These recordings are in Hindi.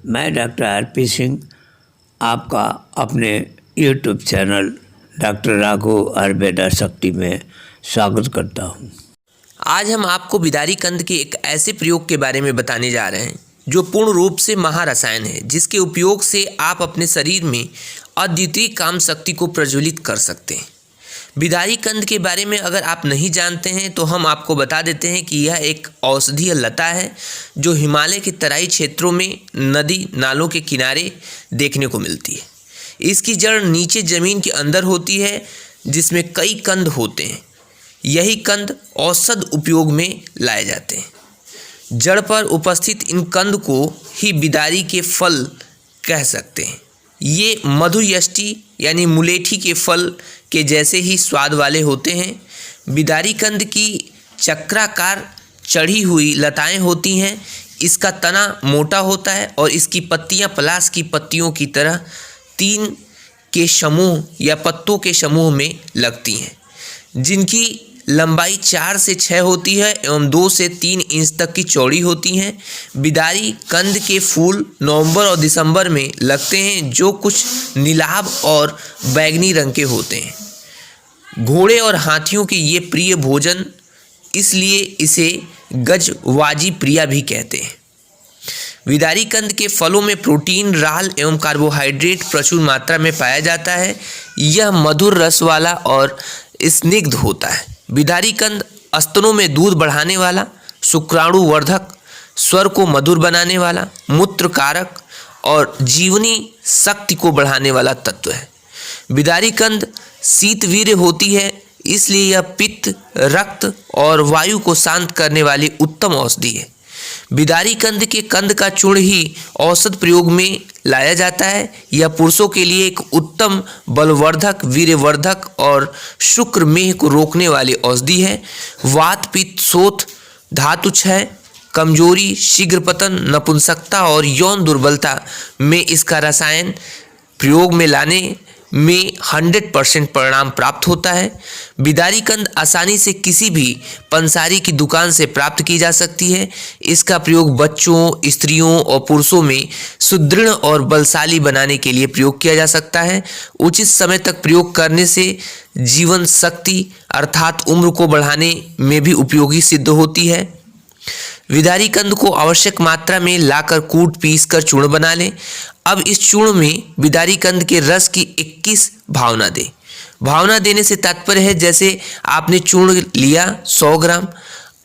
मैं डॉक्टर आरपी सिंह आपका अपने YouTube channel doctor Raghav Ayurveda शक्ति में स्वागत करता हूँ। आज हम आपको बिदारी कंद के एक ऐसे प्रयोग के बारे में बताने जा रहे हैं जो पूर्ण रूप से महारसायन है, जिसके उपयोग से आप अपने शरीर में अद्वितीय काम शक्ति को प्रज्वलित कर सकते हैं। बिदारी कंद के बारे में अगर आप नहीं जानते हैं तो हम आपको बता देते हैं कि यह एक औषधीय लता है जो हिमालय के तराई क्षेत्रों में नदी नालों के किनारे देखने को मिलती है। इसकी जड़ नीचे ज़मीन के अंदर होती है, जिसमें कई कंद होते हैं। यही कंद औषध उपयोग में लाए जाते हैं। जड़ पर उपस्थित इन कंद को ही बिदारी के फल कह सकते हैं। ये मधुर यष्टि यानी मुलेठी के फल के जैसे ही स्वाद वाले होते हैं। बिदारी कंद की चक्राकार चढ़ी हुई लताएं होती हैं। इसका तना मोटा होता है और इसकी पत्तियां पलाश की पत्तियों की तरह 3 के समूह या पत्तों के समूह में लगती हैं, जिनकी लंबाई 4 से 6 होती है एवं 2 से 3 इंच तक की चौड़ी होती हैं। बिदारी कंद के फूल नवंबर और दिसंबर में लगते हैं, जो कुछ नीलाभ और बैंगनी रंग के होते हैं। घोड़े और हाथियों के ये प्रिय भोजन, इसलिए इसे गजवाजी प्रिया भी कहते हैं। बिदारी कंद के फलों में प्रोटीन, राल एवं कार्बोहाइड्रेट प्रचुर मात्रा में पाया जाता है। यह मधुर रस वाला और स्निग्ध होता है। बिदारी कंद स्तनों में दूध बढ़ाने वाला, शुक्राणु वर्धक, स्वर को मधुर बनाने वाला, मूत्र कारक और जीवनी शक्ति को बढ़ाने वाला तत्व है। बिदारी कंद शीतवीर्य होती है, इसलिए यह पित्त, रक्त और वायु को शांत करने वाली उत्तम औषधि है। बिदारी कंद के कंद का चूर्ण ही औषध प्रयोग में लाया जाता है। यह पुरुषों के लिए एक उत्तम बलवर्धक, वीर्यवर्धक और शुक्र मेह को रोकने वाली औषधि है। वात, पित्त, शोथ, धातु क्षय, कमजोरी, शीघ्र पतन, नपुंसकता और यौन दुर्बलता में इसका रसायन प्रयोग में लाने में 100% परिणाम प्राप्त होता है। बिदारी कंद आसानी से किसी भी पंसारी की दुकान से प्राप्त की जा सकती है। इसका प्रयोग बच्चों, स्त्रियों और पुरुषों में सुदृढ़ और बलशाली बनाने के लिए प्रयोग किया जा सकता है। उचित समय तक प्रयोग करने से जीवन शक्ति अर्थात उम्र को बढ़ाने में भी उपयोगी सिद्ध होती है। बिदारी कंद को आवश्यक मात्रा में लाकर कूट पीस कर चूर्ण बना लें। अब इस चूर्ण में बिदारी कंद के रस की 21 भावना दें। भावना देने से तात्पर्य है, जैसे आपने चूर्ण लिया 100 ग्राम,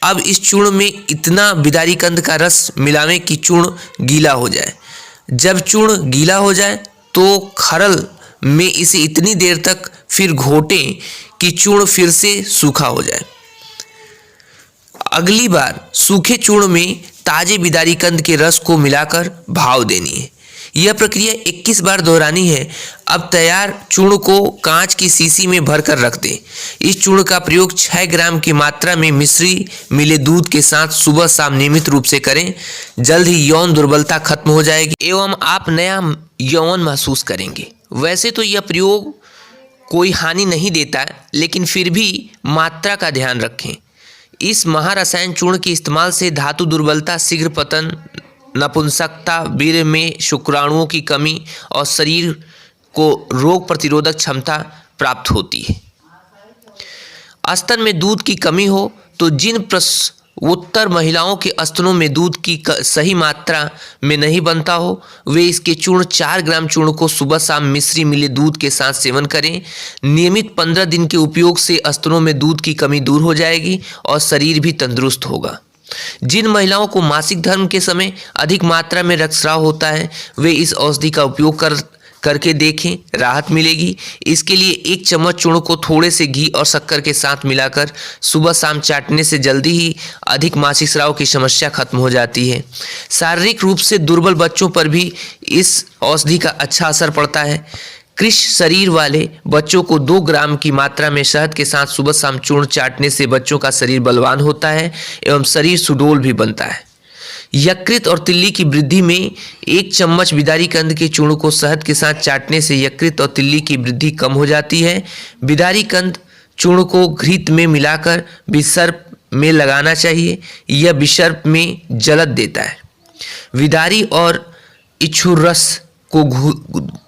अब इस चूर्ण में इतना बिदारी कंद का रस मिलावें कि चूर्ण गीला हो जाए। जब चूर्ण गीला हो जाए तो खरल में इसे इतनी देर तक फिर घोटें कि चूर्ण फिर से सूखा हो जाए। अगली बार सूखे चूर्ण में ताजे बिदारी कंद के रस को मिलाकर भाव देनी है। यह प्रक्रिया 21 बार दोहरानी है। अब तैयार चूर्ण को कांच की शीशी में भरकर रख दें। इस चूर्ण का प्रयोग 6 ग्राम की मात्रा में मिश्री मिले दूध के साथ सुबह शाम नियमित रूप से करें। जल्द ही यौन दुर्बलता खत्म हो जाएगी एवं आप नया यौवन महसूस करेंगे। वैसे तो यह प्रयोग कोई हानि नहीं देता, लेकिन फिर भी मात्रा का ध्यान रखें। इस महारसायन चूर्ण के इस्तेमाल से धातु दुर्बलता, शीघ्र पतन, नपुंसकता, वीर्य में शुक्राणुओं की कमी और शरीर को रोग प्रतिरोधक क्षमता प्राप्त होती है। स्तन में दूध की कमी हो तो जिन प्रसवोत्तर महिलाओं के स्तनों में दूध की सही मात्रा में नहीं बनता हो, वे इसके चूर्ण 4 ग्राम चूर्ण को सुबह शाम मिश्री मिले दूध के साथ सेवन करें। नियमित 15 दिन के उपयोग से स्तनों में दूध की कमी दूर हो जाएगी और शरीर भी तंदुरुस्त होगा। जिन महिलाओं को मासिक धर्म के समय अधिक मात्रा में रक्तस्राव होता है, वे इस औषधि का उपयोग करके देखें, राहत मिलेगी। इसके लिए 1 चम्मच चूर्ण को थोड़े से घी और शक्कर के साथ मिलाकर सुबह शाम चाटने से जल्दी ही अधिक मासिक स्राव की समस्या खत्म हो जाती है। शारीरिक रूप से दुर्बल बच्चों पर भी इस औषधि का अच्छा असर पड़ता है। कृश शरीर वाले बच्चों को 2 ग्राम की मात्रा में शहद के साथ सुबह शाम चूर्ण चाटने से बच्चों का शरीर बलवान होता है एवं शरीर सुडौल भी बनता है। यकृत और तिल्ली की वृद्धि में 1 चम्मच बिदारी कंद के चूर्ण को शहद के साथ चाटने से यकृत और तिल्ली की वृद्धि कम हो जाती है। बिदारी कंद चूर्ण को घृत में मिलाकर विसर्प में लगाना चाहिए। यह विसर्प में जलद देता है। बिदारी और इच्छु रस को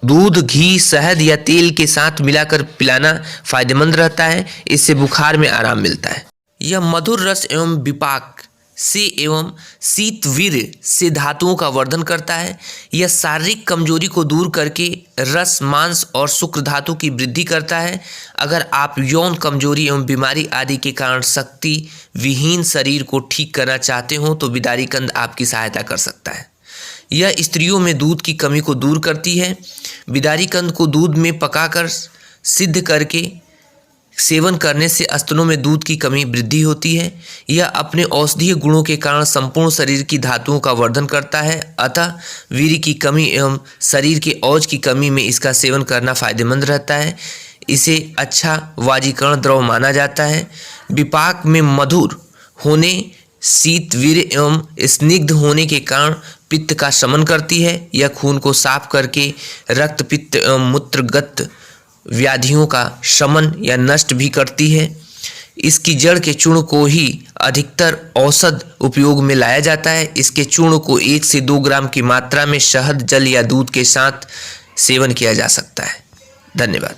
दूध, घी, शहद या तेल के साथ मिलाकर पिलाना फायदेमंद रहता है। इससे बुखार में आराम मिलता है। यह मधुर रस एवं विपाक से एवं शीतवीर्य से धातुओं का वर्धन करता है। यह शारीरिक कमजोरी को दूर करके रस, मांस और शुक्र धातु की वृद्धि करता है। अगर आप यौन कमजोरी एवं बीमारी आदि के कारण शक्ति विहीन शरीर को ठीक करना चाहते हो तो बिदारी कंद आपकी सहायता कर सकता है। यह स्त्रियों में दूध की कमी को दूर करती है। बिदारी कंद को दूध में पकाकर सिद्ध करके सेवन करने से स्तनों में दूध की कमी वृद्धि होती है। यह अपने औषधीय गुणों के कारण संपूर्ण शरीर की धातुओं का वर्धन करता है। अतः वीर्य की कमी एवं शरीर के औज की कमी में इसका सेवन करना फायदेमंद रहता है। इसे अच्छा वाजीकरण द्रव माना जाता है। विपाक में मधुर होने, शीत, वीर्य एवं स्निग्ध होने के कारण पित्त का शमन करती है। यह खून को साफ करके रक्त, पित्त एवं मूत्रगत व्याधियों का शमन या नष्ट भी करती है। इसकी जड़ के चूर्ण को ही अधिकतर औषध उपयोग में लाया जाता है। इसके चूर्ण को 1 से 2 ग्राम की मात्रा में शहद, जल या दूध के साथ सेवन किया जा सकता है। धन्यवाद।